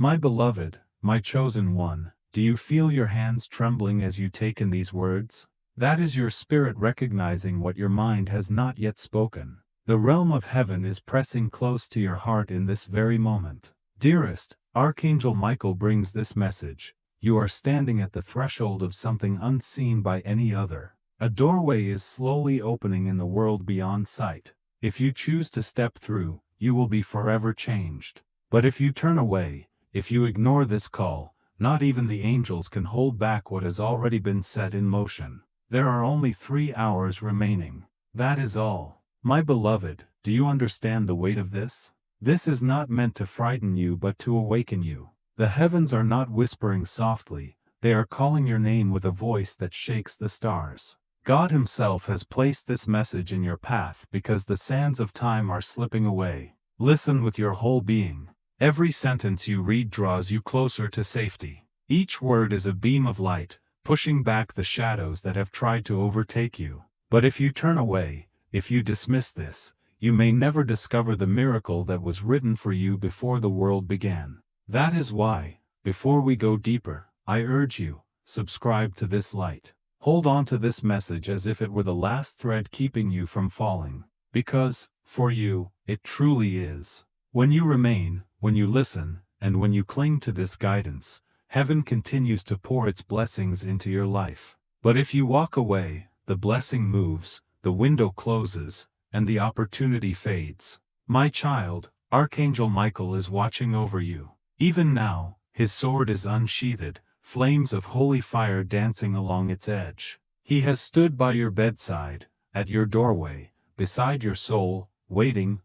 My beloved, my chosen one, do you feel your hands trembling as you take in these words? That is your spirit recognizing what your mind has not yet spoken. The realm of heaven is pressing close to your heart in this very moment. Dearest, Archangel Michael brings this message. You are standing at the threshold of something unseen by any other. A doorway is slowly opening in the world beyond sight. If you choose to step through, you will be forever changed. But if you turn away, if you ignore this call, not even the angels can hold back what has already been set in motion. There are only 3 hours remaining. That is all. My beloved, do you understand the weight of this? This is not meant to frighten you but to awaken you. The heavens are not whispering softly, they are calling your name with a voice that shakes the stars. God Himself has placed this message in your path because the sands of time are slipping away. Listen with your whole being. Every sentence you read draws you closer to safety. Each word is a beam of light, pushing back the shadows that have tried to overtake you. But if you turn away, if you dismiss this, you may never discover the miracle that was written for you before the world began. That is why, before we go deeper, I urge you, subscribe to this light. Hold on to this message as if it were the last thread keeping you from falling. Because, for you, it truly is. When you remain, when you listen, and when you cling to this guidance, heaven continues to pour its blessings into your life. But if you walk away, the blessing moves, the window closes, and the opportunity fades. My child, Archangel Michael is watching over you. Even now, his sword is unsheathed, flames of holy fire dancing along its edge. He has stood by your bedside, at your doorway, beside your soul, waiting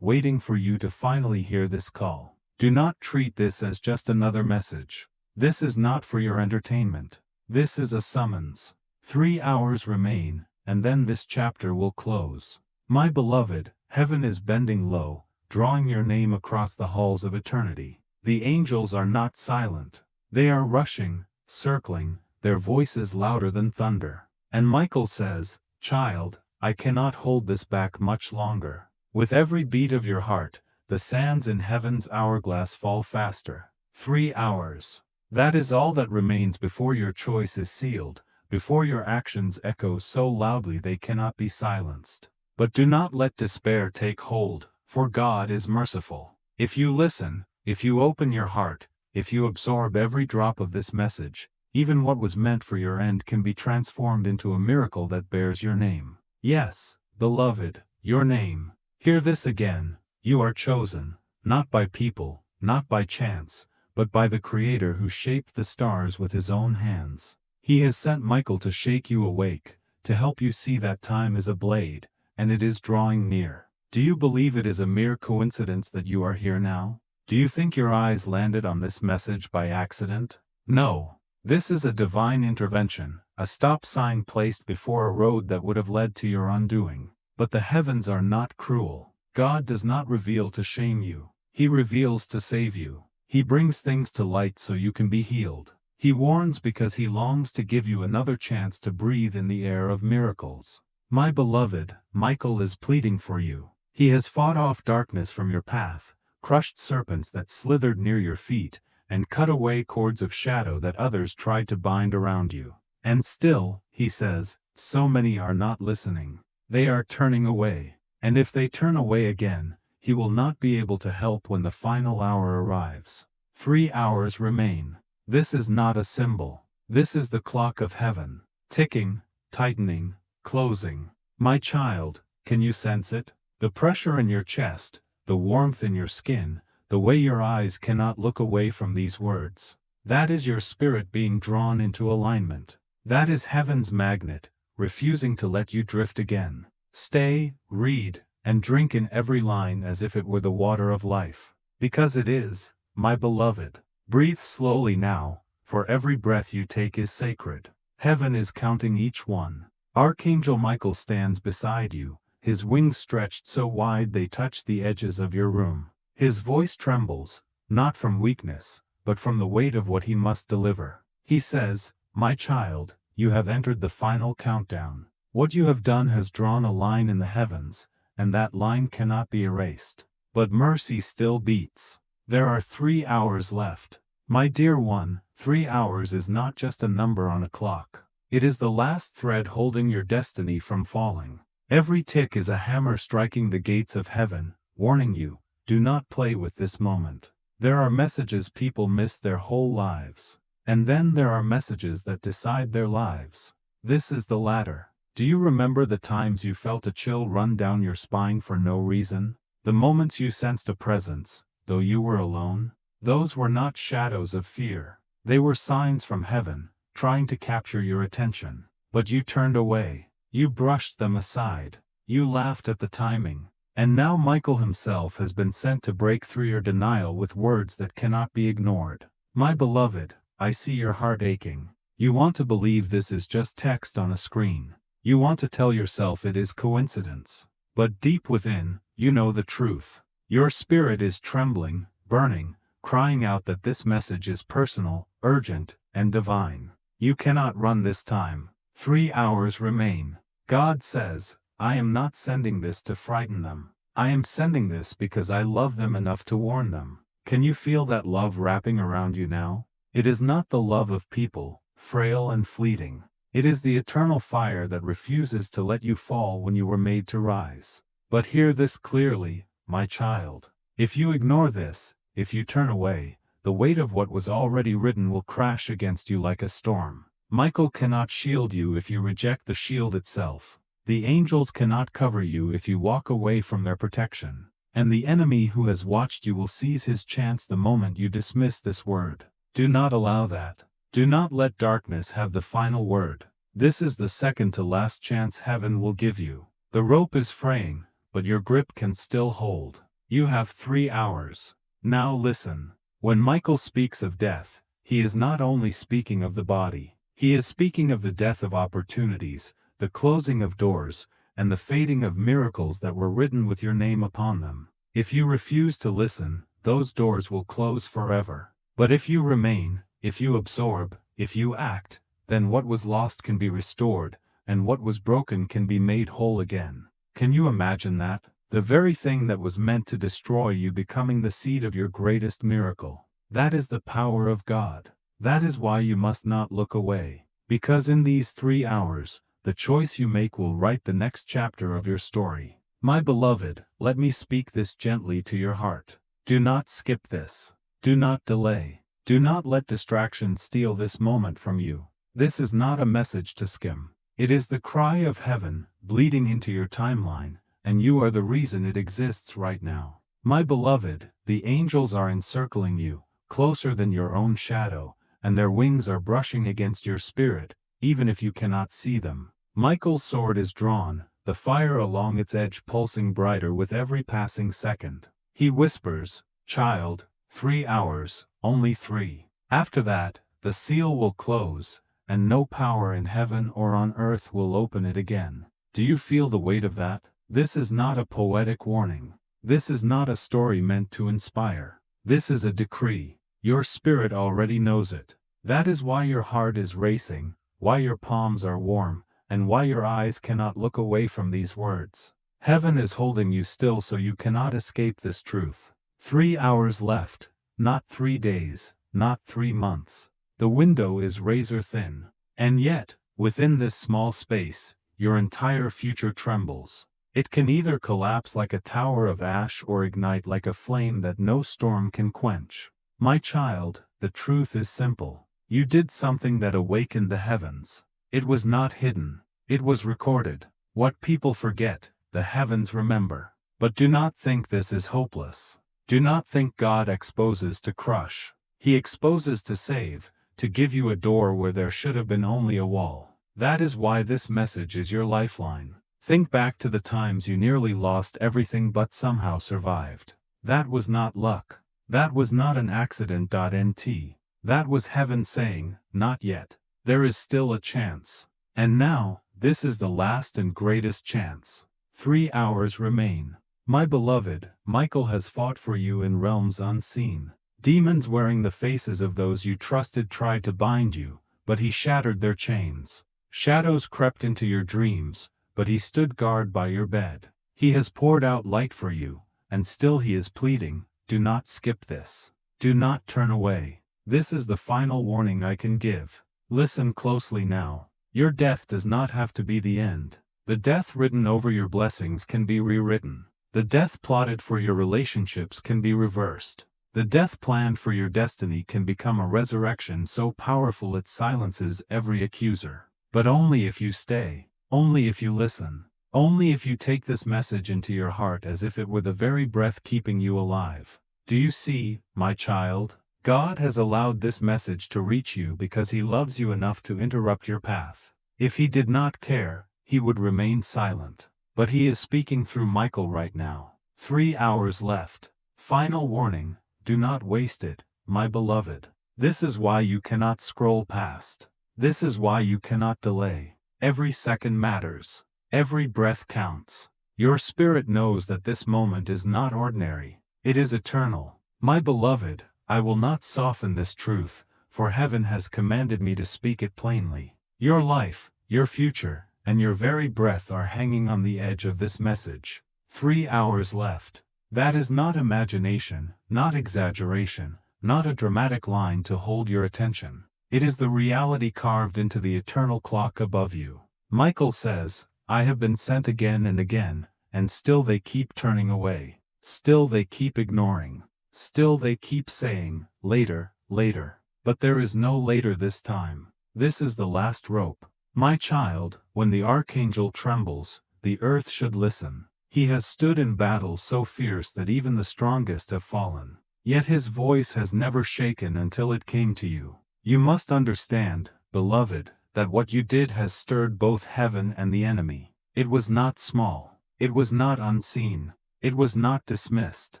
for you to finally hear this call. Do not treat this as just another message. This is not for your entertainment. This is a summons. 3 hours remain, and then this chapter will close. My beloved, heaven is bending low, drawing your name across the halls of eternity. The angels are not silent. They are rushing, circling, their voices louder than thunder. And Michael says, "Child, I cannot hold this back much longer." With every beat of your heart, the sands in heaven's hourglass fall faster. 3 hours. That is all that remains before your choice is sealed, before your actions echo so loudly they cannot be silenced. But do not let despair take hold, for God is merciful. If you listen, if you open your heart, if you absorb every drop of this message, even what was meant for your end can be transformed into a miracle that bears your name. Yes, beloved, your name. Hear this again. You are chosen, not by people, not by chance, but by the Creator who shaped the stars with His own hands. He has sent Michael to shake you awake, to help you see that time is a blade, and it is drawing near. Do you believe it is a mere coincidence that you are here now? Do you think your eyes landed on this message by accident? No. This is a divine intervention, a stop sign placed before a road that would have led to your undoing. But the heavens are not cruel. God does not reveal to shame you. He reveals to save you. He brings things to light so you can be healed. He warns because He longs to give you another chance to breathe in the air of miracles. My beloved, Michael is pleading for you. He has fought off darkness from your path, crushed serpents that slithered near your feet, and cut away cords of shadow that others tried to bind around you. And still, He says, so many are not listening. They are turning away. And if they turn away again, He will not be able to help when the final hour arrives. 3 hours remain. This is not a symbol. This is the clock of heaven. Ticking, tightening, closing. My child, can you sense it? The pressure in your chest, the warmth in your skin, the way your eyes cannot look away from these words. That is your spirit being drawn into alignment. That is heaven's magnet, refusing to let you drift again. Stay, read, and drink in every line as if it were the water of life. Because it is, my beloved. Breathe slowly now, for every breath you take is sacred. Heaven is counting each one. Archangel Michael stands beside you, his wings stretched so wide they touch the edges of your room. His voice trembles, not from weakness, but from the weight of what he must deliver. He says, "My child, you have entered the final countdown. What you have done has drawn a line in the heavens, and that line cannot be erased. But mercy still beats. There are 3 hours left. My dear one, 3 hours is not just a number on a clock. It is the last thread holding your destiny from falling. Every tick is a hammer striking the gates of heaven, warning you, do not play with this moment. There are messages people miss their whole lives. And then there are messages that decide their lives. This is the latter. Do you remember the times you felt a chill run down your spine for no reason? The moments you sensed a presence, though you were alone? Those were not shadows of fear. They were signs from heaven, trying to capture your attention. But you turned away. You brushed them aside. You laughed at the timing. And now Michael himself has been sent to break through your denial with words that cannot be ignored. My beloved, I see your heart aching. You want to believe this is just text on a screen. You want to tell yourself it is coincidence. But deep within, you know the truth. Your spirit is trembling, burning, crying out that this message is personal, urgent, and divine. You cannot run this time. 3 hours remain. God says, I am not sending this to frighten them. I am sending this because I love them enough to warn them. Can you feel that love wrapping around you now? It is not the love of people, frail and fleeting. It is the eternal fire that refuses to let you fall when you were made to rise. But hear this clearly, my child. If you ignore this, if you turn away, the weight of what was already written will crash against you like a storm. Michael cannot shield you if you reject the shield itself. The angels cannot cover you if you walk away from their protection. And the enemy who has watched you will seize his chance the moment you dismiss this word. Do not allow that. Do not let darkness have the final word. This is the second to last chance heaven will give you. The rope is fraying, but your grip can still hold. You have 3 hours. Now listen. When Michael speaks of death, he is not only speaking of the body. He is speaking of the death of opportunities, the closing of doors, and the fading of miracles that were written with your name upon them. If you refuse to listen, those doors will close forever. But if you remain, if you absorb, if you act, then what was lost can be restored, and what was broken can be made whole again. Can you imagine that? The very thing that was meant to destroy you becoming the seed of your greatest miracle. That is the power of God. That is why you must not look away. Because in these 3 hours, the choice you make will write the next chapter of your story. My beloved, let me speak this gently to your heart. Do not skip this. Do not delay. Do not let distraction steal this moment from you. This is not a message to skim. It is the cry of heaven, bleeding into your timeline, and you are the reason it exists right now. My beloved, the angels are encircling you, closer than your own shadow, and their wings are brushing against your spirit, even if you cannot see them. Michael's sword is drawn, the fire along its edge pulsing brighter with every passing second. He whispers, child, 3 hours, only 3. After that, the seal will close, and no power in heaven or on earth will open it again. Do you feel the weight of that? This is not a poetic warning. This is not a story meant to inspire. This is a decree. Your spirit already knows it. That is why your heart is racing, why your palms are warm, and why your eyes cannot look away from these words. Heaven is holding you still so you cannot escape this truth. 3 hours left, not 3 days, not 3 months. The window is razor thin. And yet, within this small space, your entire future trembles. It can either collapse like a tower of ash or ignite like a flame that no storm can quench. My child, the truth is simple. You did something that awakened the heavens. It was not hidden. It was recorded. What people forget, the heavens remember. But do not think this is hopeless. Do not think God exposes to crush. He exposes to save, to give you a door where there should have been only a wall. That is why this message is your lifeline. Think back to the times you nearly lost everything but somehow survived. That was not luck. That was not an accident. That was heaven saying, not yet. There is still a chance. And now, this is the last and greatest chance. 3 hours remain. My beloved, Michael has fought for you in realms unseen. Demons wearing the faces of those you trusted tried to bind you, but he shattered their chains. Shadows crept into your dreams, but he stood guard by your bed. He has poured out light for you, and still he is pleading, do not skip this. Do not turn away. This is the final warning I can give. Listen closely now. Your death does not have to be the end. The death written over your blessings can be rewritten. The death plotted for your relationships can be reversed. The death planned for your destiny can become a resurrection so powerful it silences every accuser. But only if you stay. Only if you listen. Only if you take this message into your heart as if it were the very breath keeping you alive. Do you see, my child? God has allowed this message to reach you because He loves you enough to interrupt your path. If He did not care, He would remain silent. But He is speaking through Michael right now. 3 hours left. Final warning, do not waste it, my beloved. This is why you cannot scroll past. This is why you cannot delay. Every second matters. Every breath counts. Your spirit knows that this moment is not ordinary. It is eternal. My beloved, I will not soften this truth, for heaven has commanded me to speak it plainly. Your life, your future, and your very breath are hanging on the edge of this message. 3 hours left. That is not imagination, not exaggeration, not a dramatic line to hold your attention. It is the reality carved into the eternal clock above you. Michael says, I have been sent again and again, and still they keep turning away. Still they keep ignoring. Still they keep saying, later, later. But there is no later this time. This is the last rope. My child, when the Archangel trembles, the earth should listen. He has stood in battle so fierce that even the strongest have fallen. Yet his voice has never shaken until it came to you. You must understand, beloved, that what you did has stirred both heaven and the enemy. It was not small. It was not unseen. It was not dismissed.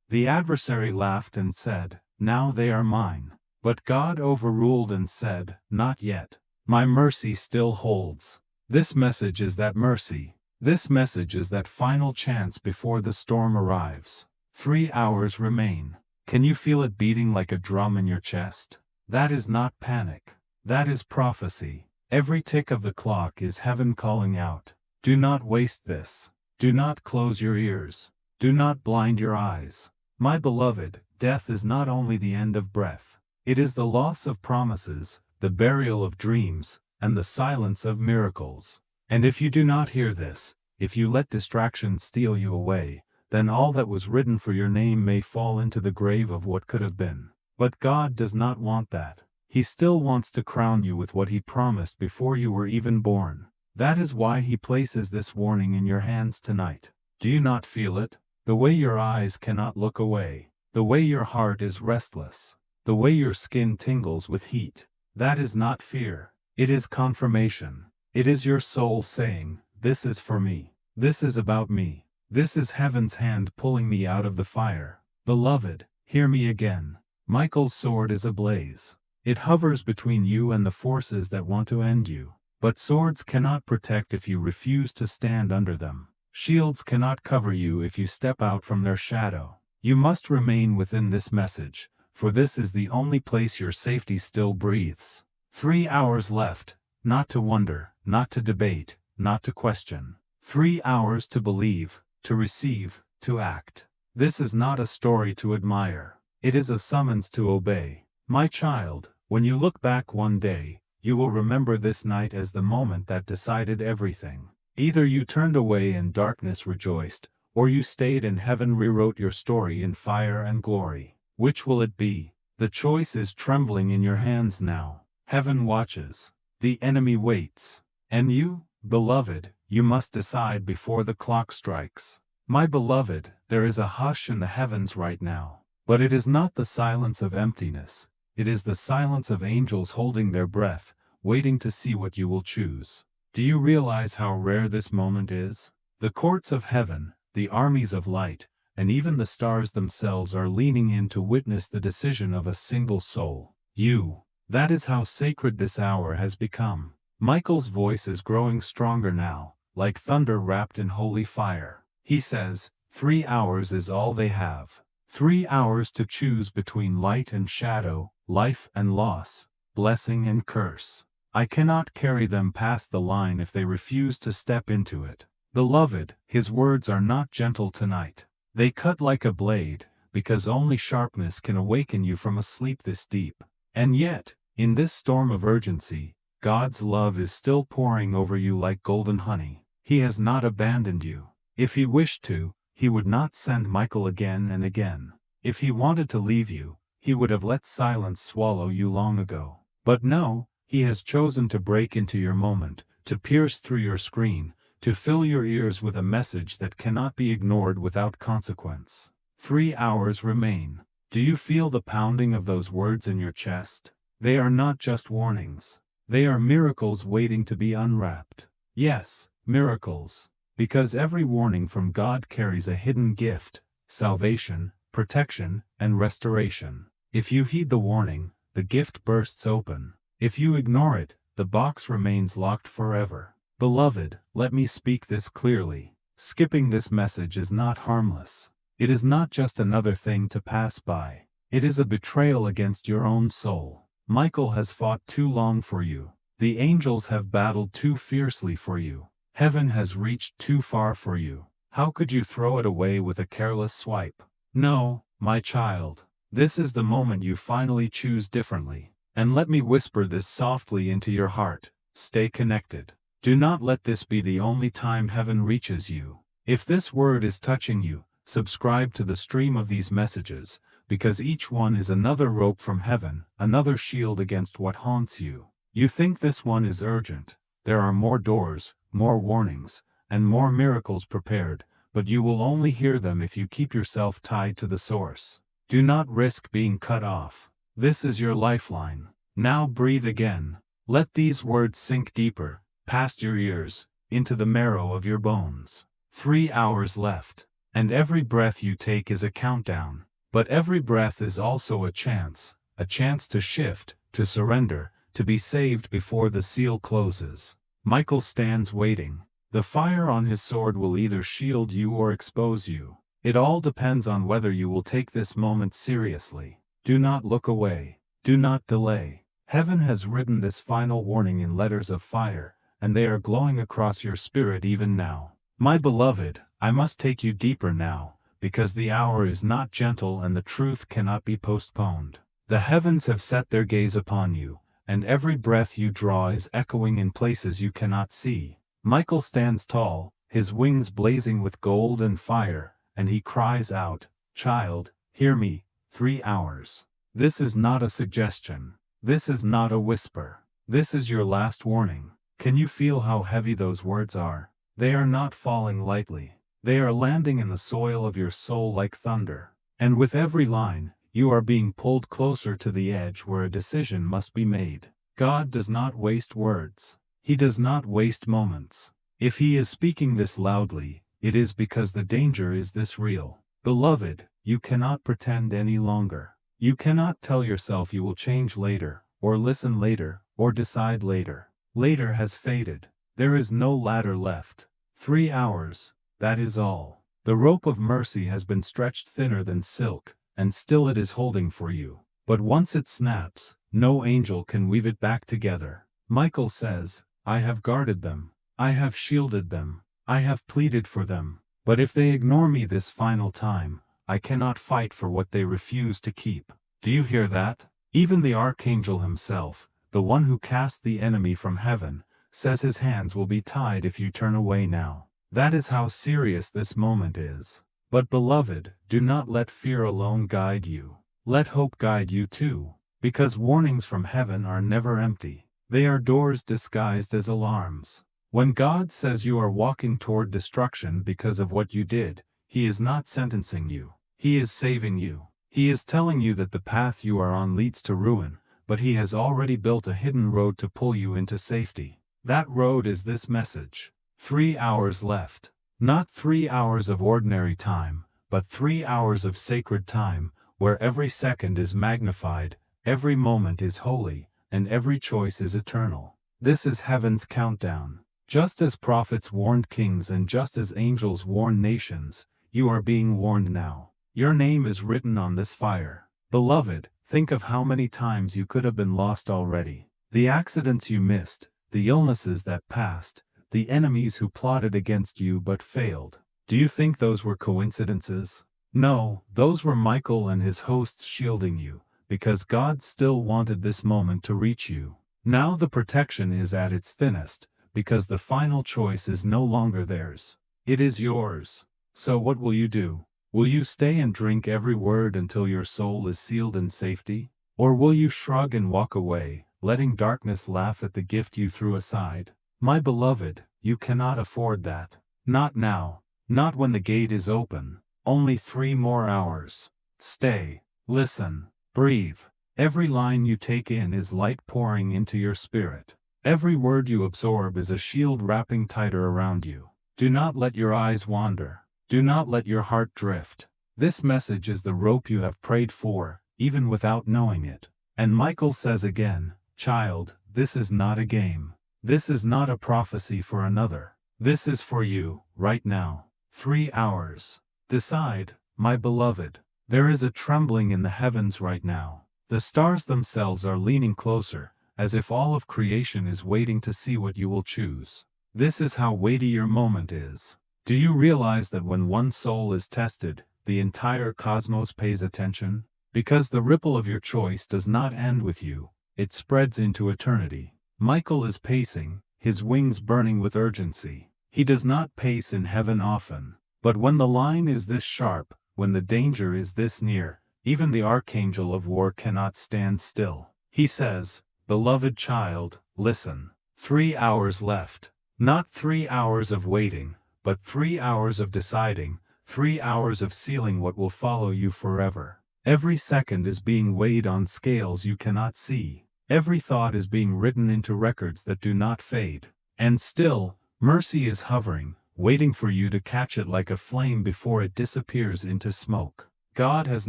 The adversary laughed and said, now they are mine. But God overruled and said, not yet. My mercy still holds. This message is that mercy. This message is that final chance before the storm arrives. 3 hours remain. Can you feel it beating like a drum in your chest? That is not panic. That is prophecy. Every tick of the clock is heaven calling out. Do not waste this. Do not close your ears. Do not blind your eyes. My beloved, death is not only the end of breath. It is the loss of promises, the burial of dreams, and the silence of miracles. And if you do not hear this, if you let distractions steal you away, then all that was written for your name may fall into the grave of what could have been. But God does not want that. He still wants to crown you with what He promised before you were even born. That is why He places this warning in your hands tonight. Do you not feel it? The way your eyes cannot look away. The way your heart is restless. The way your skin tingles with heat. That is not fear. It is confirmation. It is your soul saying, this is for me. This is about me. This is heaven's hand pulling me out of the fire. Beloved, hear me again. Michael's sword is ablaze. It hovers between you and the forces that want to end you. But swords cannot protect if you refuse to stand under them. Shields cannot cover you if you step out from their shadow. You must remain within this message, for this is the only place your safety still breathes. 3 hours left, not to wonder, not to debate, not to question. 3 hours to believe, to receive, to act. This is not a story to admire. It is a summons to obey. My child, when you look back one day, you will remember this night as the moment that decided everything. Either you turned away and darkness rejoiced, or you stayed and heaven rewrote your story in fire and glory. Which will it be? The choice is trembling in your hands now. Heaven watches. The enemy waits. And you, beloved, you must decide before the clock strikes. My beloved, there is a hush in the heavens right now. But it is not the silence of emptiness. It is the silence of angels holding their breath, waiting to see what you will choose. Do you realize how rare this moment is? The courts of heaven, the armies of light, and even the stars themselves are leaning in to witness the decision of a single soul. You. That is how sacred this hour has become. Michael's voice is growing stronger now, like thunder wrapped in holy fire. He says, 3 hours is all they have. 3 hours to choose between light and shadow, life and loss, blessing and curse. I cannot carry them past the line if they refuse to step into it. Beloved, His words are not gentle tonight. They cut like a blade, because only sharpness can awaken you from a sleep this deep. And yet, in this storm of urgency, God's love is still pouring over you like golden honey. He has not abandoned you. If He wished to, He would not send Michael again and again. If He wanted to leave you, He would have let silence swallow you long ago. But no, He has chosen to break into your moment, to pierce through your screen, to fill your ears with a message that cannot be ignored without consequence. 3 hours remain. Do you feel the pounding of those words in your chest? They are not just warnings. They are miracles waiting to be unwrapped. Yes, miracles. Because every warning from God carries a hidden gift: salvation, protection, and restoration. If you heed the warning, the gift bursts open. If you ignore it, the box remains locked forever. Beloved, let me speak this clearly. Skipping this message is not harmless. It is not just another thing to pass by. It is a betrayal against your own soul. Michael has fought too long for you. The angels have battled too fiercely for you. Heaven has reached too far for you. How could you throw it away with a careless swipe? No, my child. This is the moment you finally choose differently. And let me whisper this softly into your heart: stay connected. Do not let this be the only time heaven reaches you. If this word is touching you, subscribe to the stream of these messages, because each one is another rope from heaven, another shield against what haunts you. You think this one is urgent. There are more doors, more warnings, and more miracles prepared, but you will only hear them if you keep yourself tied to the source. Do not risk being cut off. This is your lifeline. Now breathe again. Let these words sink deeper, past your ears, into the marrow of your bones. 3 hours left. And every breath you take is a countdown. But every breath is also a chance to shift, to surrender, to be saved before the seal closes. Michael stands waiting. The fire on his sword will either shield you or expose you. It all depends on whether you will take this moment seriously. Do not look away. Do not delay. Heaven has written this final warning in letters of fire, and they are glowing across your spirit even now. My beloved, I must take you deeper now, because the hour is not gentle and the truth cannot be postponed. The heavens have set their gaze upon you, and every breath you draw is echoing in places you cannot see. Michael stands tall, his wings blazing with gold and fire, and he cries out, "Child, hear me, 3 hours. This is not a suggestion. This is not a whisper. This is your last warning." Can you feel how heavy those words are? They are not falling lightly. They are landing in the soil of your soul like thunder. And with every line, you are being pulled closer to the edge where a decision must be made. God does not waste words. He does not waste moments. If He is speaking this loudly, it is because the danger is this real. Beloved, you cannot pretend any longer. You cannot tell yourself you will change later, or listen later, or decide later. Later has faded. There is no ladder left. 3 hours, that is all. The rope of mercy has been stretched thinner than silk, and still it is holding for you. But once it snaps, no angel can weave it back together. Michael says, "I have guarded them. I have shielded them. I have pleaded for them. But if they ignore me this final time, I cannot fight for what they refuse to keep." Do you hear that? Even the Archangel himself, the one who cast the enemy from heaven, says his hands will be tied if you turn away now. That is how serious this moment is. But beloved, do not let fear alone guide you. Let hope guide you too. Because warnings from heaven are never empty. They are doors disguised as alarms. When God says you are walking toward destruction because of what you did, He is not sentencing you. He is saving you. He is telling you that the path you are on leads to ruin, but He has already built a hidden road to pull you into safety. That road is this message. 3 hours left. Not 3 hours of ordinary time, but 3 hours of sacred time, where every second is magnified, every moment is holy, and every choice is eternal. This is heaven's countdown. Just as prophets warned kings and just as angels warn nations, you are being warned now. Your name is written on this fire. Beloved, think of how many times you could have been lost already. The accidents you missed, the illnesses that passed, the enemies who plotted against you but failed. Do you think those were coincidences? No, those were Michael and his hosts shielding you, because God still wanted this moment to reach you. Now the protection is at its thinnest, because the final choice is no longer theirs. It is yours. So what will you do? Will you stay and drink every word until your soul is sealed in safety? Or will you shrug and walk away, letting darkness laugh at the gift you threw aside? My beloved, you cannot afford that. Not now. Not when the gate is open. Only 3 more hours. Stay. Listen. Breathe. Every line you take in is light pouring into your spirit. Every word you absorb is a shield wrapping tighter around you. Do not let your eyes wander. Do not let your heart drift. This message is the rope you have prayed for, even without knowing it. And Michael says again, child, this is not a game. This is not a prophecy for another. This is for you, right now. 3 hours. Decide, my beloved. There is a trembling in the heavens right now. The stars themselves are leaning closer, as if all of creation is waiting to see what you will choose. This is how weighty your moment is. Do you realize that when one soul is tested, the entire cosmos pays attention? Because the ripple of your choice does not end with you, it spreads into eternity. Michael is pacing, his wings burning with urgency. He does not pace in heaven often. But when the line is this sharp, when the danger is this near, even the Archangel of war cannot stand still. He says, beloved child, listen. 3 hours left. Not 3 hours of waiting, but 3 hours of deciding, 3 hours of sealing what will follow you forever. Every second is being weighed on scales you cannot see. Every thought is being written into records that do not fade. And still, mercy is hovering, waiting for you to catch it like a flame before it disappears into smoke. God has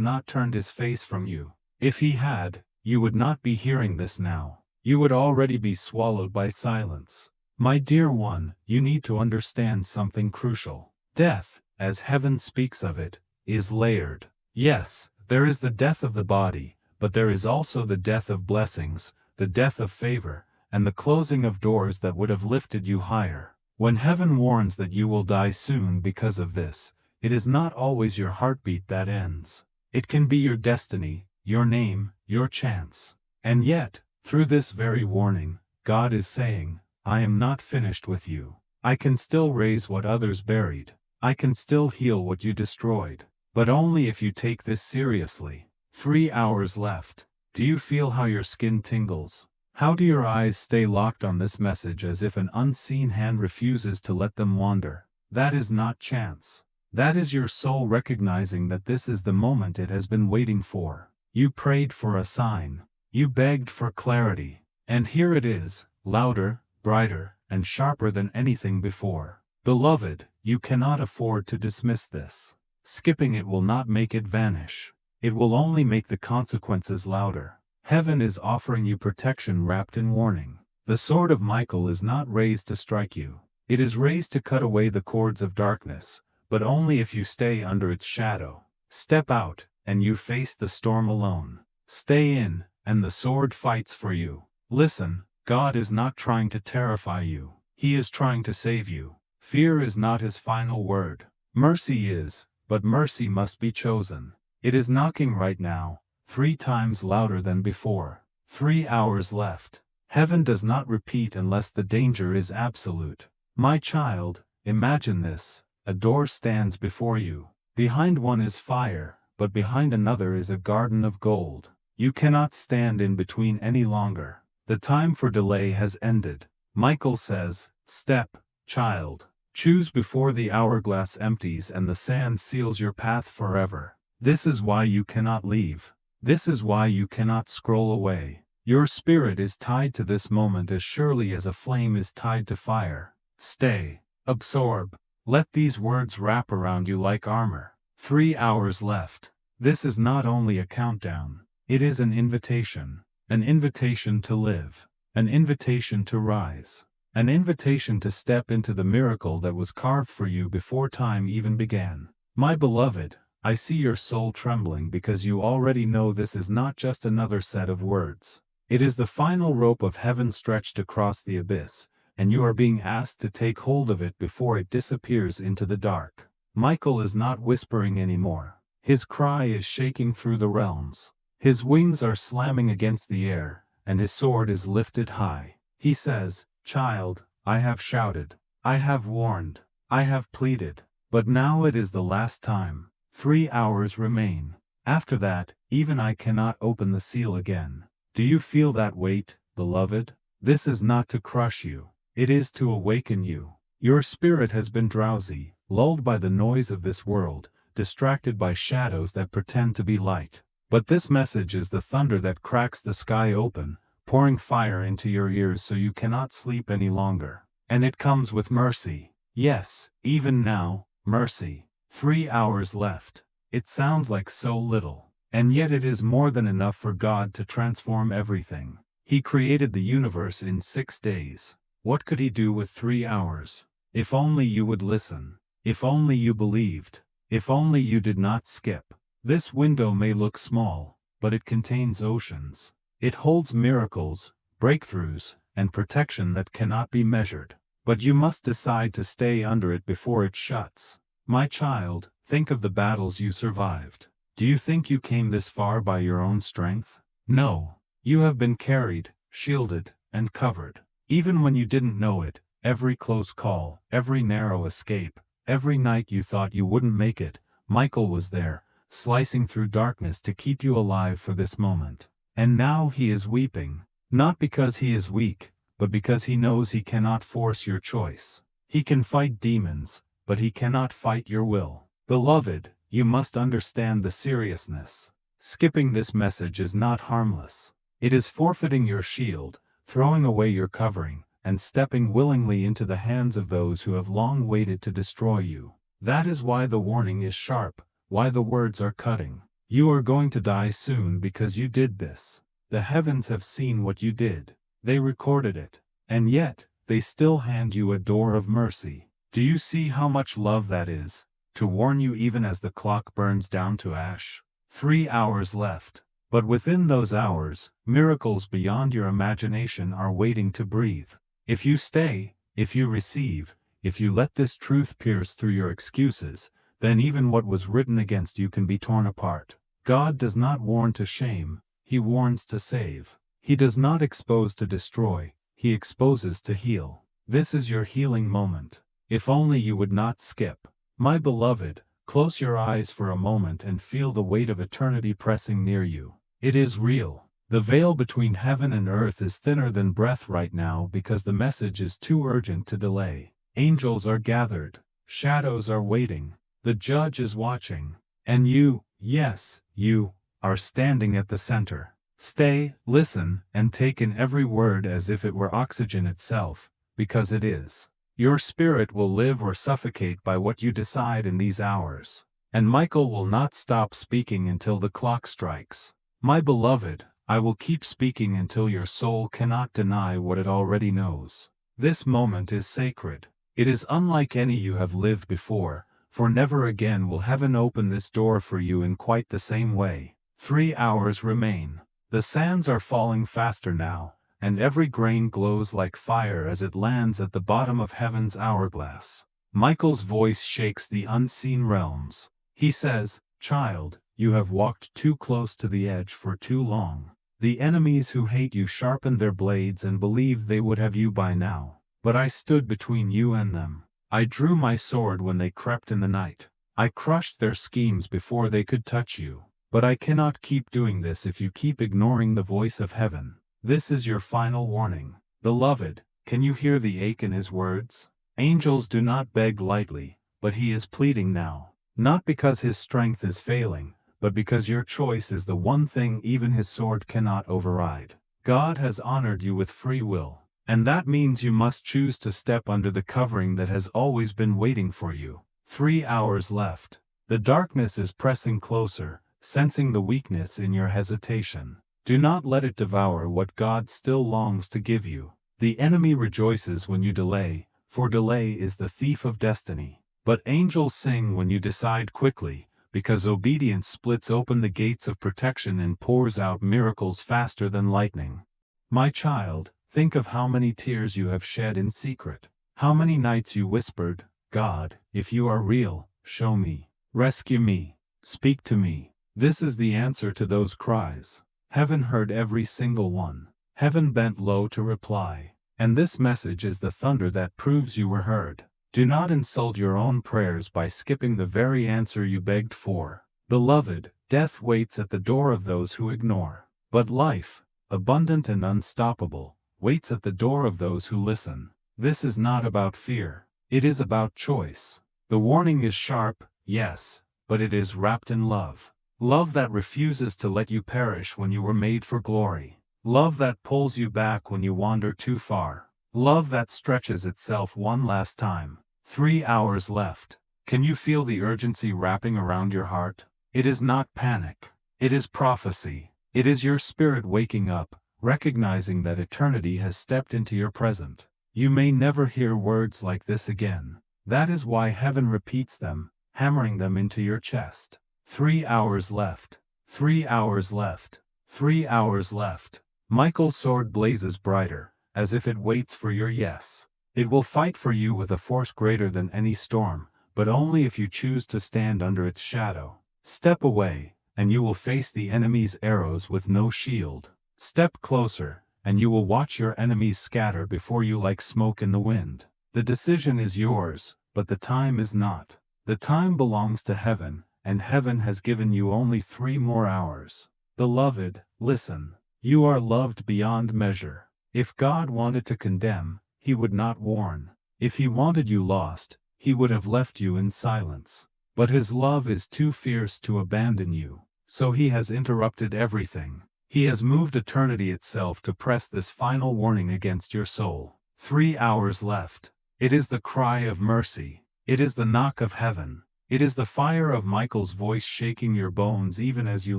not turned his face from you. If he had, you would not be hearing this now. You would already be swallowed by silence. My dear one, you need to understand something crucial. Death, as heaven speaks of it, is layered. Yes, there is the death of the body, but there is also the death of blessings, the death of favor, and the closing of doors that would have lifted you higher. When heaven warns that you will die soon because of this, it is not always your heartbeat that ends. It can be your destiny, your name, your chance. And yet, through this very warning, God is saying, I am not finished with you. I can still raise what others buried. I can still heal what you destroyed. But only if you take this seriously. 3 hours left. Do you feel how your skin tingles? How do your eyes stay locked on this message as if an unseen hand refuses to let them wander? That is not chance. That is your soul recognizing that this is the moment it has been waiting for. You prayed for a sign. You begged for clarity. And here it is, louder, brighter, and sharper than anything before. Beloved, you cannot afford to dismiss this. Skipping it will not make it vanish. It will only make the consequences louder. Heaven is offering you protection wrapped in warning. The sword of Michael is not raised to strike you. It is raised to cut away the cords of darkness, but only if you stay under its shadow. Step out, and you face the storm alone. Stay in, and the sword fights for you. Listen, God is not trying to terrify you. He is trying to save you. Fear is not his final word. Mercy is, but mercy must be chosen. It is knocking right now, 3 times louder than before. 3 hours left. Heaven does not repeat unless the danger is absolute. My child, imagine this. A door stands before you. Behind one is fire, but behind another is a garden of gold. You cannot stand in between any longer. The time for delay has ended. Michael says, step, child. Choose before the hourglass empties and the sand seals your path forever. This is why you cannot leave. This is why you cannot scroll away. Your spirit is tied to this moment as surely as a flame is tied to fire. Stay. Absorb. Let these words wrap around you like armor. 3 hours left. This is not only a countdown. It is an invitation. An invitation to live. An invitation to rise. An invitation to step into the miracle that was carved for you before time even began. My beloved, I see your soul trembling because you already know this is not just another set of words. It is the final rope of heaven stretched across the abyss, and you are being asked to take hold of it before it disappears into the dark. Michael is not whispering anymore. His cry is shaking through the realms. His wings are slamming against the air, and his sword is lifted high. He says, "Child, I have shouted. I have warned. I have pleaded. But now it is the last time. 3 hours remain. After that, even I cannot open the seal again." Do you feel that weight, beloved? This is not to crush you. It is to awaken you. Your spirit has been drowsy, lulled by the noise of this world, distracted by shadows that pretend to be light. But this message is the thunder that cracks the sky open, pouring fire into your ears so you cannot sleep any longer. And it comes with mercy. Yes, even now, mercy. 3 hours left. It sounds like so little. And yet it is more than enough for God to transform everything. He created the universe in 6 days. What could he do with 3 hours? If only you would listen. If only you believed. If only you did not skip. This window may look small, but it contains oceans. It holds miracles, breakthroughs, and protection that cannot be measured. But you must decide to stay under it before it shuts. My child, think of the battles you survived. Do you think you came this far by your own strength? No. You have been carried, shielded, and covered. Even when you didn't know it, every close call, every narrow escape, every night you thought you wouldn't make it, Michael was there, slicing through darkness to keep you alive for this moment. And now he is weeping, not because he is weak, but because he knows he cannot force your choice. He can fight demons, but he cannot fight your will. Beloved, you must understand the seriousness. Skipping this message is not harmless. It is forfeiting your shield, throwing away your covering, and stepping willingly into the hands of those who have long waited to destroy you. That is why the warning is sharp, why the words are cutting. You are going to die soon because you did this. The heavens have seen what you did. They recorded it. And yet, they still hand you a door of mercy. Do you see how much love that is? To warn you even as the clock burns down to ash. 3 hours left. But within those hours, miracles beyond your imagination are waiting to breathe. If you stay, if you receive, if you let this truth pierce through your excuses, then even what was written against you can be torn apart. God does not warn to shame, he warns to save. He does not expose to destroy, he exposes to heal. This is your healing moment. If only you would not skip. My beloved, close your eyes for a moment and feel the weight of eternity pressing near you. It is real. The veil between heaven and earth is thinner than breath right now because the message is too urgent to delay. Angels are gathered. Shadows are waiting. The judge is watching. And you, yes, you, are standing at the center. Stay, listen, and take in every word as if it were oxygen itself, because it is. Your spirit will live or suffocate by what you decide in these hours. And Michael will not stop speaking until the clock strikes. My beloved, I will keep speaking until your soul cannot deny what it already knows. This moment is sacred. It is unlike any you have lived before, for never again will heaven open this door for you in quite the same way. 3 hours remain. The sands are falling faster now, and every grain glows like fire as it lands at the bottom of heaven's hourglass. Michael's voice shakes the unseen realms. He says, "Child, you have walked too close to the edge for too long. The enemies who hate you sharpened their blades and believed they would have you by now. But I stood between you and them. I drew my sword when they crept in the night. I crushed their schemes before they could touch you. But I cannot keep doing this if you keep ignoring the voice of heaven. This is your final warning. Beloved, can you hear the ache in his words? Angels do not beg lightly, but he is pleading now. Not because his strength is failing, but because your choice is the one thing even his sword cannot override. God has honored you with free will, and that means you must choose to step under the covering that has always been waiting for you. 3 hours left. The darkness is pressing closer, sensing the weakness in your hesitation. Do not let it devour what God still longs to give you. The enemy rejoices when you delay, for delay is the thief of destiny. But angels sing when you decide quickly, because obedience splits open the gates of protection and pours out miracles faster than lightning. My child, think of how many tears you have shed in secret. How many nights you whispered, "God, if you are real, show me. Rescue me." Speak to me. This is the answer to those cries. Heaven heard every single one. Heaven bent low to reply. And this message is the thunder that proves you were heard. Do not insult your own prayers by skipping the very answer you begged for. Beloved, death waits at the door of those who ignore. But life, abundant and unstoppable, waits at the door of those who listen. This is not about fear. It is about choice. The warning is sharp, yes, but it is wrapped in love. Love that refuses to let you perish when you were made for glory. Love that pulls you back when you wander too far. Love that stretches itself one last time. 3 hours left. Can you feel the urgency wrapping around your heart? It is not panic. It is prophecy. It is your spirit waking up, recognizing that eternity has stepped into your present. You may never hear words like this again. That is why heaven repeats them, hammering them into your chest. 3 hours left. 3 hours left. 3 hours left. Michael's sword blazes brighter, as if it waits for your yes. It will fight for you with a force greater than any storm, but only if you choose to stand under its shadow. Step away, and you will face the enemy's arrows with no shield. Step closer, and you will watch your enemies scatter before you like smoke in the wind. The decision is yours, but the time is not. The time belongs to heaven, and heaven has given you only 3 more hours. Beloved, listen. You are loved beyond measure. If God wanted to condemn, he would not warn. If he wanted you lost, he would have left you in silence. But his love is too fierce to abandon you, so he has interrupted everything. He has moved eternity itself to press this final warning against your soul. 3 hours left. It is the cry of mercy. It is the knock of heaven. It is the fire of Michael's voice shaking your bones even as you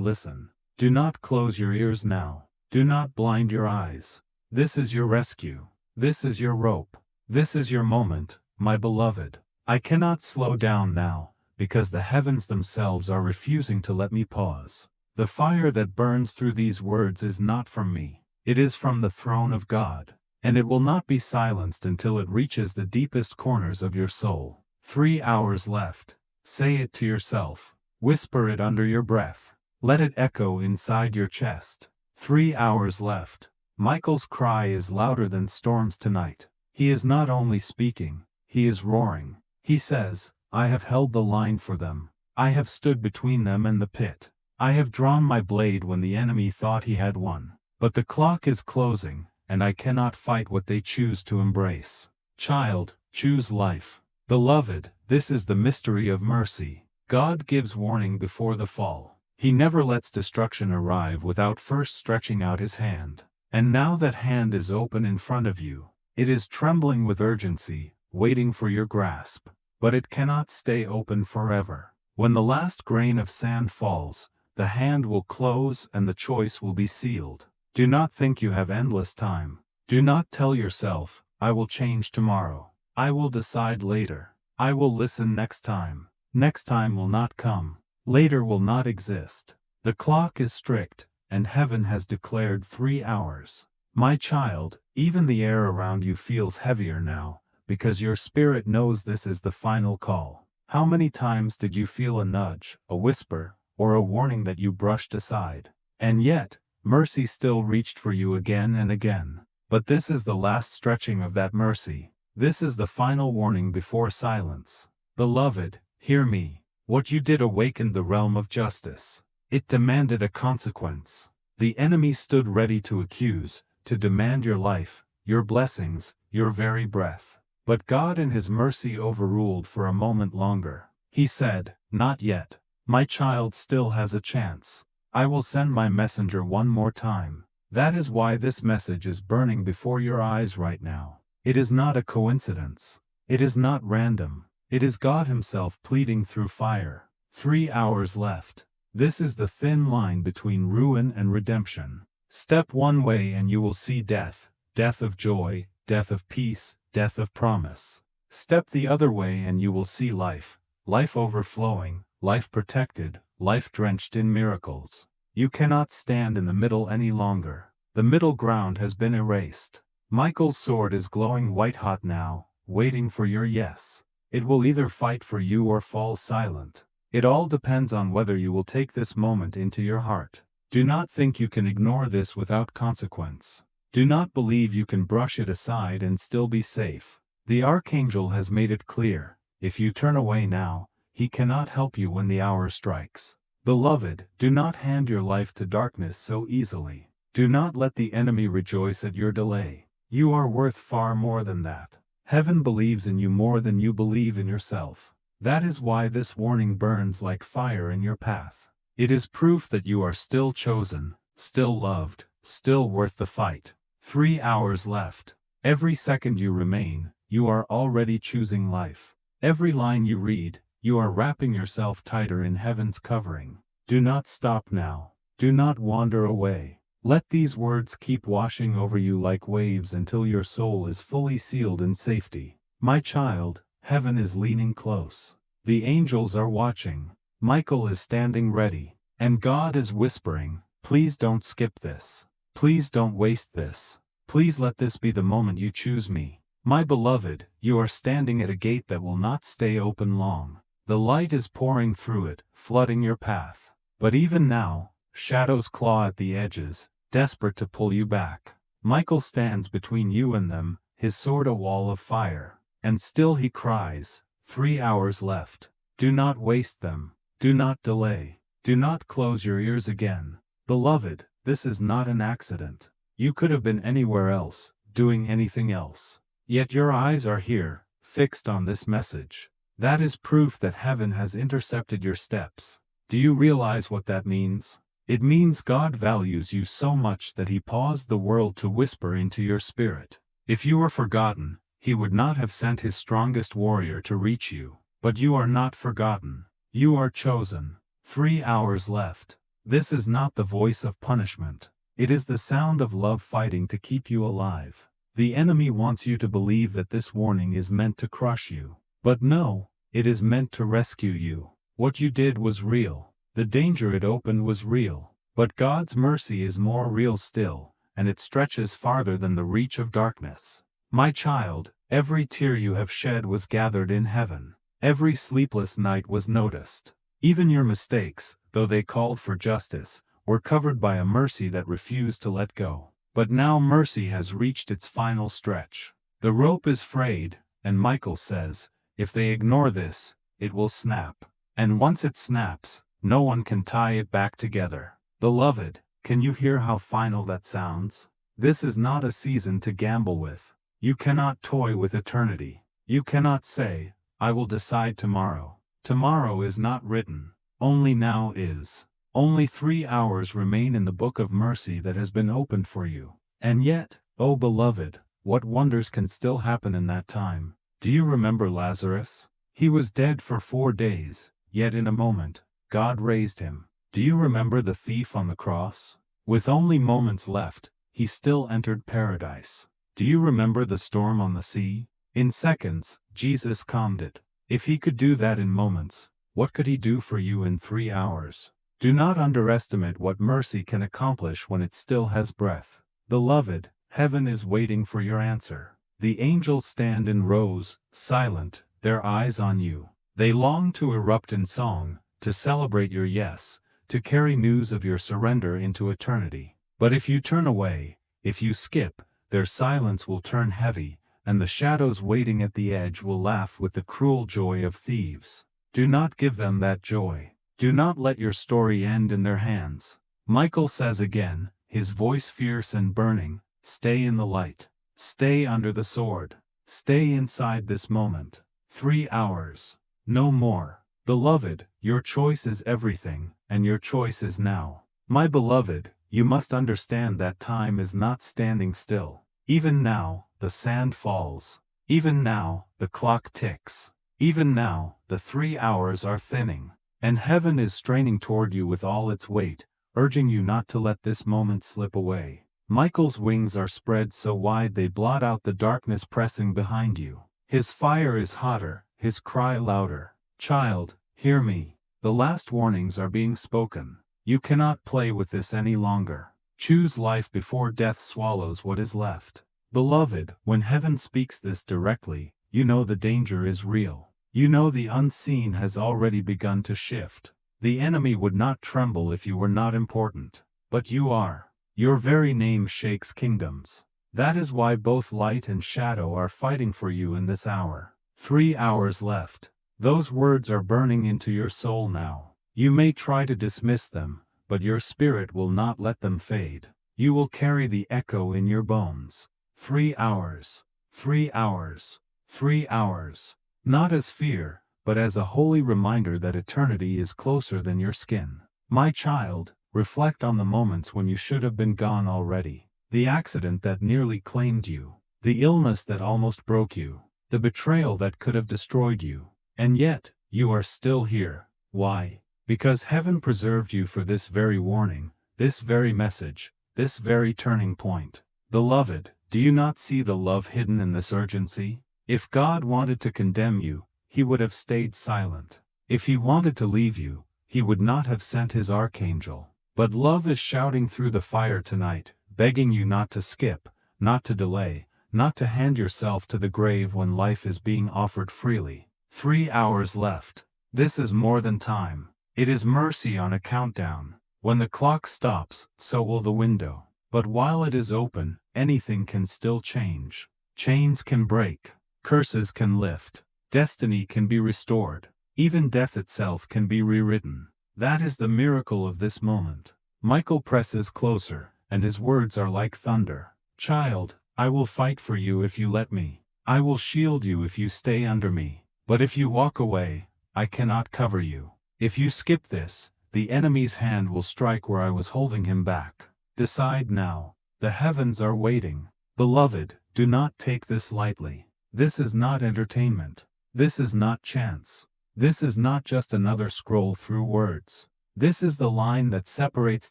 listen. Do not close your ears now. Do not blind your eyes. This is your rescue. This is your rope. This is your moment, my beloved. I cannot slow down now, because the heavens themselves are refusing to let me pause. The fire that burns through these words is not from me. It is from the throne of God, and it will not be silenced until it reaches the deepest corners of your soul. 3 hours left. Say it to yourself. Whisper it under your breath. Let it echo inside your chest. 3 hours left. Michael's cry is louder than storms tonight. He is not only speaking, he is roaring. He says, I have held the line for them. I have stood between them and the pit. I have drawn my blade when the enemy thought he had won. But the clock is closing, and I cannot fight what they choose to embrace. Child, choose life. Beloved, this is the mystery of mercy. God gives warning before the fall. He never lets destruction arrive without first stretching out his hand. And now that hand is open in front of you. It is trembling with urgency, waiting for your grasp. But it cannot stay open forever. When the last grain of sand falls, the hand will close and the choice will be sealed. Do not think you have endless time. Do not tell yourself, I will change tomorrow. I will decide later. I will listen next time. Next time will not come. Later will not exist. The clock is strict, and heaven has declared 3 hours. My child, even the air around you feels heavier now, because your spirit knows this is the final call. How many times did you feel a nudge, a whisper, or a warning that you brushed aside? And yet, mercy still reached for you again and again. But this is the last stretching of that mercy. This is the final warning before silence. Beloved, hear me. What you did awakened the realm of justice. It demanded a consequence. The enemy stood ready to accuse, to demand your life, your blessings, your very breath. But God in his mercy overruled for a moment longer. He said, not yet. My child still has a chance. I will send my messenger one more time. That is why this message is burning before your eyes right now. It is not a coincidence. It is not random. It is God himself pleading through fire. 3 hours left. This is the thin line between ruin and redemption. Step one way and you will see death, death of joy, death of peace, death of promise. Step the other way and you will see life, life overflowing, life protected, life drenched in miracles. You cannot stand in the middle any longer. The middle ground has been erased. Michael's sword is glowing white-hot now, waiting for your yes. It will either fight for you or fall silent. It all depends on whether you will take this moment into your heart. Do not think you can ignore this without consequence. Do not believe you can brush it aside and still be safe. The Archangel has made it clear, if you turn away now, he cannot help you when the hour strikes. Beloved, do not hand your life to darkness so easily. Do not let the enemy rejoice at your delay. You are worth far more than that. Heaven believes in you more than you believe in yourself. That is why this warning burns like fire in your path. It is proof that you are still chosen, still loved, still worth the fight. 3 hours left. Every second you remain, you are already choosing life. Every line you read, you are wrapping yourself tighter in heaven's covering. Do not stop now. Do not wander away. Let these words keep washing over you like waves until your soul is fully sealed in safety. My child, heaven is leaning close. The angels are watching. Michael is standing ready. And God is whispering, please don't skip this. Please don't waste this. Please let this be the moment you choose me. My beloved, you are standing at a gate that will not stay open long. The light is pouring through it, flooding your path. But even now, shadows claw at the edges, desperate to pull you back. Michael stands between you and them, his sword a wall of fire. And still he cries, 3 hours left. Do not waste them. Do not delay. Do not close your ears again. Beloved, this is not an accident. You could have been anywhere else, doing anything else. Yet your eyes are here, fixed on this message. That is proof that heaven has intercepted your steps. Do you realize what that means? It means God values you so much that he paused the world to whisper into your spirit. If you were forgotten, he would not have sent his strongest warrior to reach you. But you are not forgotten. You are chosen. 3 hours left. This is not the voice of punishment. It is the sound of love fighting to keep you alive. The enemy wants you to believe that this warning is meant to crush you. But no, it is meant to rescue you. What you did was real. The danger it opened was real. But God's mercy is more real still, and it stretches farther than the reach of darkness. My child, every tear you have shed was gathered in heaven. Every sleepless night was noticed. Even your mistakes, though they called for justice, were covered by a mercy that refused to let go. But now mercy has reached its final stretch. The rope is frayed, and Michael says, if they ignore this, it will snap. And once it snaps, no one can tie it back together. Beloved, can you hear how final that sounds? This is not a season to gamble with. You cannot toy with eternity. You cannot say, I will decide tomorrow. Tomorrow is not written. Only now is. Only 3 hours remain in the book of mercy that has been opened for you. And yet, oh beloved, what wonders can still happen in that time? Do you remember Lazarus? He was dead for 4 days, yet in a moment, God raised him. Do you remember the thief on the cross? With only moments left, he still entered paradise. Do you remember the storm on the sea? In seconds, Jesus calmed it. If he could do that in moments, what could he do for you in 3 hours? Do not underestimate what mercy can accomplish when it still has breath. Beloved, heaven is waiting for your answer. The angels stand in rows, silent, their eyes on you. They long to erupt in song, to celebrate your yes, to carry news of your surrender into eternity. But if you turn away, if you skip, their silence will turn heavy, and the shadows waiting at the edge will laugh with the cruel joy of thieves. Do not give them that joy. Do not let your story end in their hands. Michael says again, his voice fierce and burning, stay in the light. Stay under the sword. Stay inside this moment. 3 hours. No more. Beloved, your choice is everything, and your choice is now. My beloved, you must understand that time is not standing still. Even now, the sand falls. Even now, the clock ticks. Even now, the 3 hours are thinning. And heaven is straining toward you with all its weight, urging you not to let this moment slip away. Michael's wings are spread so wide they blot out the darkness pressing behind you. His fire is hotter, his cry louder. Child, hear me. The last warnings are being spoken. You cannot play with this any longer. Choose life before death swallows what is left. Beloved, when heaven speaks this directly, you know the danger is real. You know the unseen has already begun to shift. The enemy would not tremble if you were not important. But you are. Your very name shakes kingdoms. That is why both light and shadow are fighting for you in this hour. 3 hours left. Those words are burning into your soul now. You may try to dismiss them, but your spirit will not let them fade. You will carry the echo in your bones. 3 hours. 3 hours. 3 hours. Not as fear, but as a holy reminder that eternity is closer than your skin. My child, reflect on the moments when you should have been gone already. The accident that nearly claimed you. The illness that almost broke you. The betrayal that could have destroyed you. And yet, you are still here. Why? Because heaven preserved you for this very warning, this very message, this very turning point. Beloved, do you not see the love hidden in this urgency? If God wanted to condemn you, he would have stayed silent. If he wanted to leave you, he would not have sent his archangel. But love is shouting through the fire tonight, begging you not to skip, not to delay, not to hand yourself to the grave when life is being offered freely. 3 hours left. This is more than time. It is mercy on a countdown. When the clock stops, so will the window. But while it is open, anything can still change. Chains can break. Curses can lift. Destiny can be restored. Even death itself can be rewritten. That is the miracle of this moment. Michael presses closer, and his words are like thunder. Child, I will fight for you if you let me. I will shield you if you stay under me. But if you walk away, I cannot cover you. If you skip this, the enemy's hand will strike where I was holding him back. Decide now. The heavens are waiting. Beloved, do not take this lightly. This is not entertainment. This is not chance. This is not just another scroll through words. This is the line that separates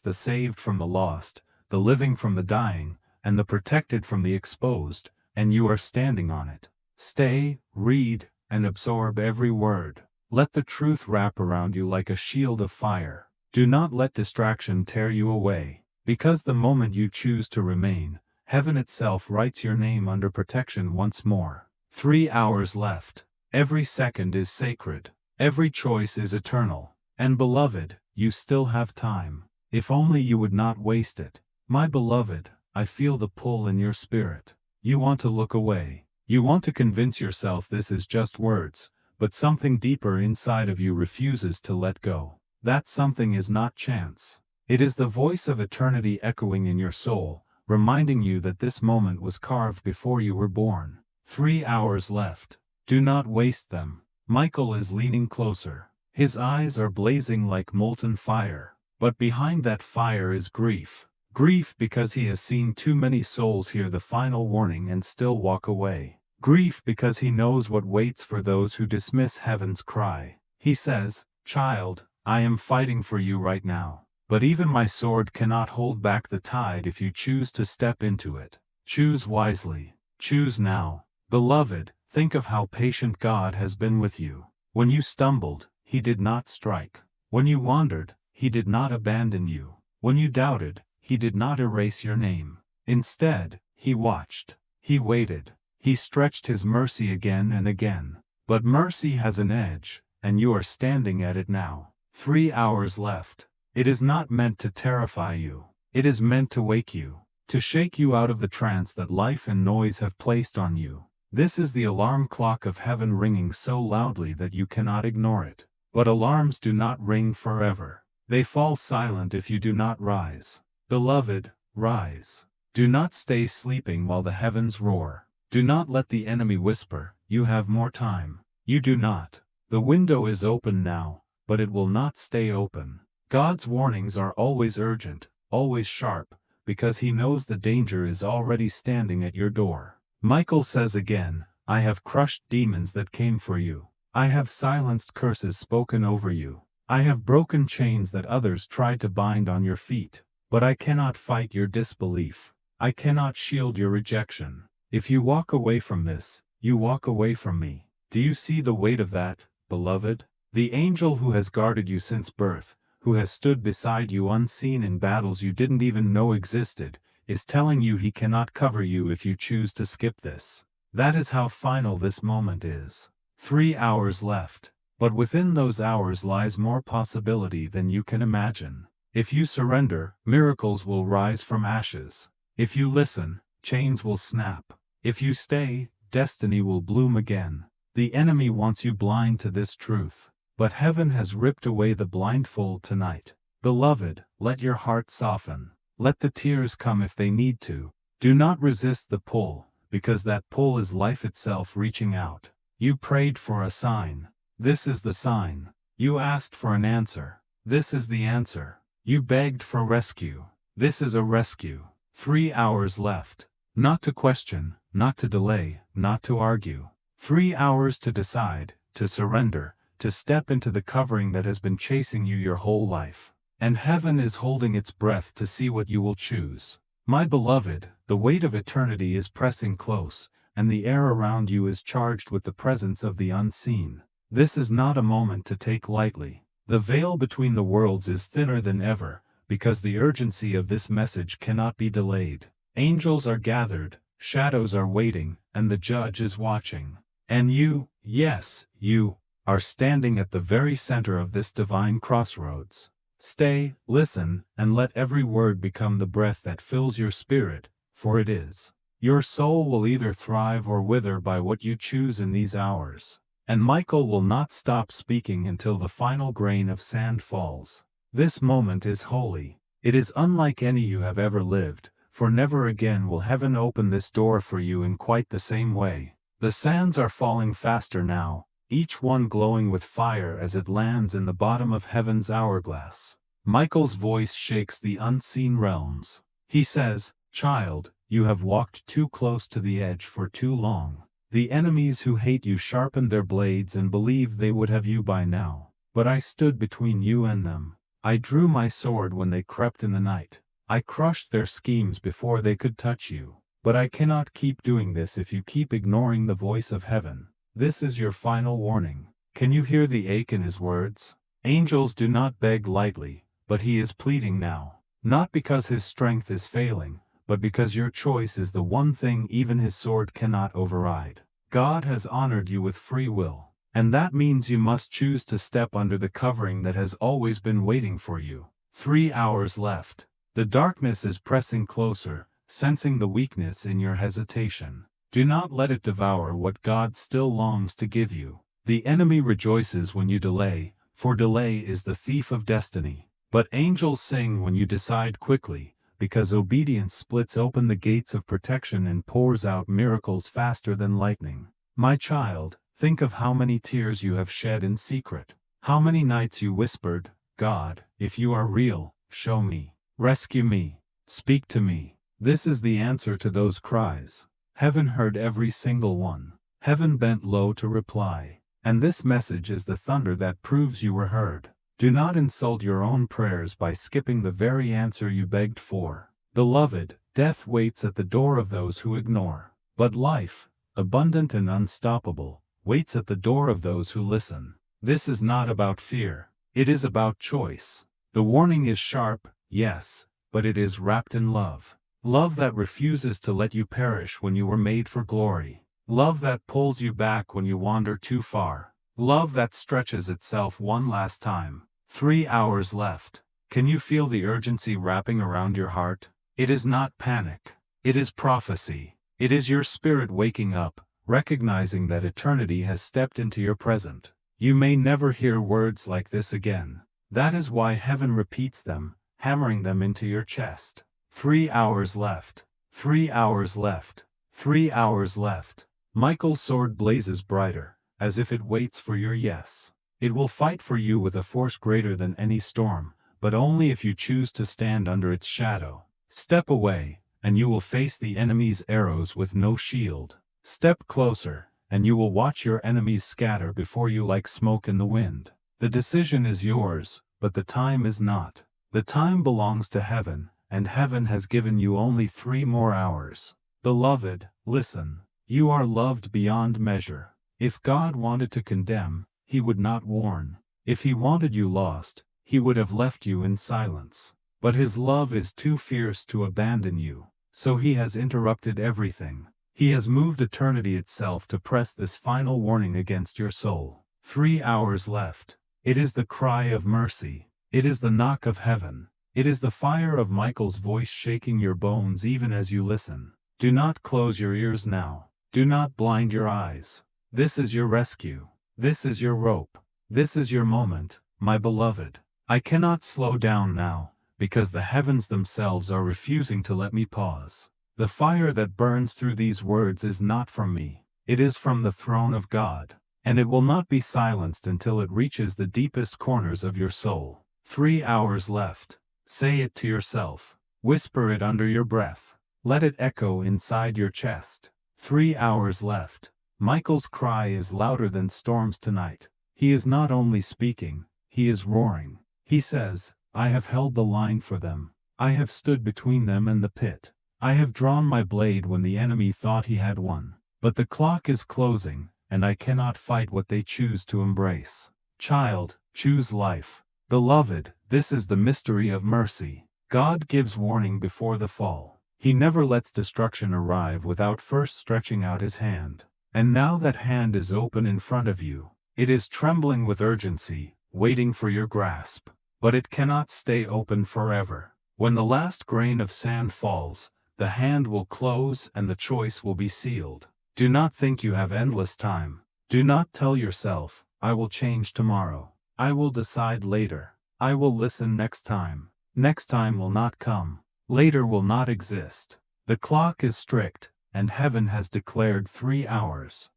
the saved from the lost, the living from the dying, and the protected from the exposed, and you are standing on it. Stay, read, and absorb every word. Let the truth wrap around you like a shield of fire. Do not let distraction tear you away, because the moment you choose to remain, heaven itself writes your name under protection once more. 3 hours left. Every second is sacred. Every choice is eternal. And beloved, you still have time. If only you would not waste it. My beloved, I feel the pull in your spirit. You want to look away. You want to convince yourself this is just words, but something deeper inside of you refuses to let go. That something is not chance. It is the voice of eternity echoing in your soul, reminding you that this moment was carved before you were born. 3 hours left. Do not waste them. Michael is leaning closer. His eyes are blazing like molten fire. But behind that fire is grief. Grief because he has seen too many souls hear the final warning and still walk away. Grief because he knows what waits for those who dismiss heaven's cry. He says, Child, I am fighting for you right now. But even my sword cannot hold back the tide if you choose to step into it. Choose wisely. Choose now. Beloved, think of how patient God has been with you. When you stumbled, he did not strike. When you wandered, he did not abandon you. When you doubted, he did not erase your name. Instead, he watched. He waited. He stretched his mercy again and again. But mercy has an edge, and you are standing at it now. 3 hours left. It is not meant to terrify you. It is meant to wake you, to shake you out of the trance that life and noise have placed on you. This is the alarm clock of heaven ringing so loudly that you cannot ignore it. But alarms do not ring forever. They fall silent if you do not rise. Beloved, rise. Do not stay sleeping while the heavens roar. Do not let the enemy whisper, you have more time. You do not. The window is open now, but it will not stay open. God's warnings are always urgent, always sharp, because he knows the danger is already standing at your door. Michael says again, I have crushed demons that came for you. I have silenced curses spoken over you. I have broken chains that others tried to bind on your feet. But I cannot fight your disbelief. I cannot shield your rejection. If you walk away from this, you walk away from me. Do you see the weight of that, beloved? The angel who has guarded you since birth, who has stood beside you unseen in battles you didn't even know existed, is telling you he cannot cover you if you choose to skip this. That is how final this moment is. 3 hours left. But within those hours lies more possibility than you can imagine. If you surrender, miracles will rise from ashes. If you listen, chains will snap. If you stay, destiny will bloom again. The enemy wants you blind to this truth. But heaven has ripped away the blindfold tonight. Beloved, let your heart soften. Let the tears come if they need to. Do not resist the pull, because that pull is life itself reaching out. You prayed for a sign. This is the sign. You asked for an answer. This is the answer. You begged for rescue. This is a rescue. 3 hours left. Not to question, not to delay, not to argue. 3 hours to decide, to surrender, to step into the covering that has been chasing you your whole life. And heaven is holding its breath to see what you will choose. My beloved, the weight of eternity is pressing close, and the air around you is charged with the presence of the unseen. This is not a moment to take lightly. The veil between the worlds is thinner than ever, because the urgency of this message cannot be delayed. Angels are gathered, shadows are waiting, and the judge is watching. And you, yes, you, are standing at the very center of this divine crossroads. Stay, listen, and let every word become the breath that fills your spirit, for it is. Your soul will either thrive or wither by what you choose in these hours. And Michael will not stop speaking until the final grain of sand falls. This moment is holy. It is unlike any you have ever lived, for never again will heaven open this door for you in quite the same way. The sands are falling faster now, each one glowing with fire as it lands in the bottom of heaven's hourglass. Michael's voice shakes the unseen realms. He says, "Child, you have walked too close to the edge for too long. The enemies who hate you sharpened their blades and believed they would have you by now. But I stood between you and them. I drew my sword when they crept in the night. I crushed their schemes before they could touch you. But I cannot keep doing this if you keep ignoring the voice of heaven. This is your final warning." Can you hear the ache in his words? Angels do not beg lightly, but he is pleading now. Not because his strength is failing, but because your choice is the one thing even his sword cannot override. God has honored you with free will, and that means you must choose to step under the covering that has always been waiting for you. 3 hours left. The darkness is pressing closer, sensing the weakness in your hesitation. Do not let it devour what God still longs to give you. The enemy rejoices when you delay, for delay is the thief of destiny. But angels sing when you decide quickly, because obedience splits open the gates of protection and pours out miracles faster than lightning. My child, think of how many tears you have shed in secret. How many nights you whispered, "God, if you are real, show me. Rescue me. Speak to me." This is the answer to those cries. Heaven heard every single one. Heaven bent low to reply. And this message is the thunder that proves you were heard. Do not insult your own prayers by skipping the very answer you begged for. Beloved, death waits at the door of those who ignore. But life, abundant and unstoppable, waits at the door of those who listen. This is not about fear. It is about choice. The warning is sharp, yes, but it is wrapped in love. Love that refuses to let you perish when you were made for glory. Love that pulls you back when you wander too far. Love that stretches itself one last time. 3 hours left. Can you feel the urgency wrapping around your heart? It is not panic. It is prophecy. It is your spirit waking up, recognizing that eternity has stepped into your present. You may never hear words like this again. That is why heaven repeats them, hammering them into your chest. 3 hours left. 3 hours left. 3 hours left. Michael's sword blazes brighter, as if it waits for your yes. It will fight for you with a force greater than any storm, but only if you choose to stand under its shadow. Step away, and you will face the enemy's arrows with no shield. Step closer, and you will watch your enemies scatter before you like smoke in the wind. The decision is yours, but the time is not. The time belongs to heaven, and heaven has given you only 3 more hours. Beloved, listen. You are loved beyond measure. If God wanted to condemn, he would not warn. If he wanted you lost, he would have left you in silence. But his love is too fierce to abandon you, so he has interrupted everything. He has moved eternity itself to press this final warning against your soul. 3 hours left. It is the cry of mercy. It is the knock of heaven. It is the fire of Michael's voice shaking your bones even as you listen. Do not close your ears now. Do not blind your eyes. This is your rescue. This is your rope. This is your moment, my beloved. I cannot slow down now, because the heavens themselves are refusing to let me pause. The fire that burns through these words is not from me. It is from the throne of God, and it will not be silenced until it reaches the deepest corners of your soul. 3 hours left. Say it to yourself. Whisper it under your breath. Let it echo inside your chest. 3 hours left. Michael's cry is louder than storms tonight. He is not only speaking, he is roaring. He says, I have held the line for them. I have stood between them and the pit. I have drawn my blade when the enemy thought he had won. But the clock is closing, and I cannot fight what they choose to embrace. Child, choose life. Beloved, this is the mystery of mercy. God gives warning before the fall. He never lets destruction arrive without first stretching out his hand. And now that hand is open in front of you. It is trembling with urgency, waiting for your grasp. But it cannot stay open forever. When the last grain of sand falls, the hand will close and the choice will be sealed. Do not think you have endless time. Do not tell yourself, I will change tomorrow. I will decide later. I will listen next time. Next time will not come. Later will not exist. The clock is strict, and heaven has declared 3 hours.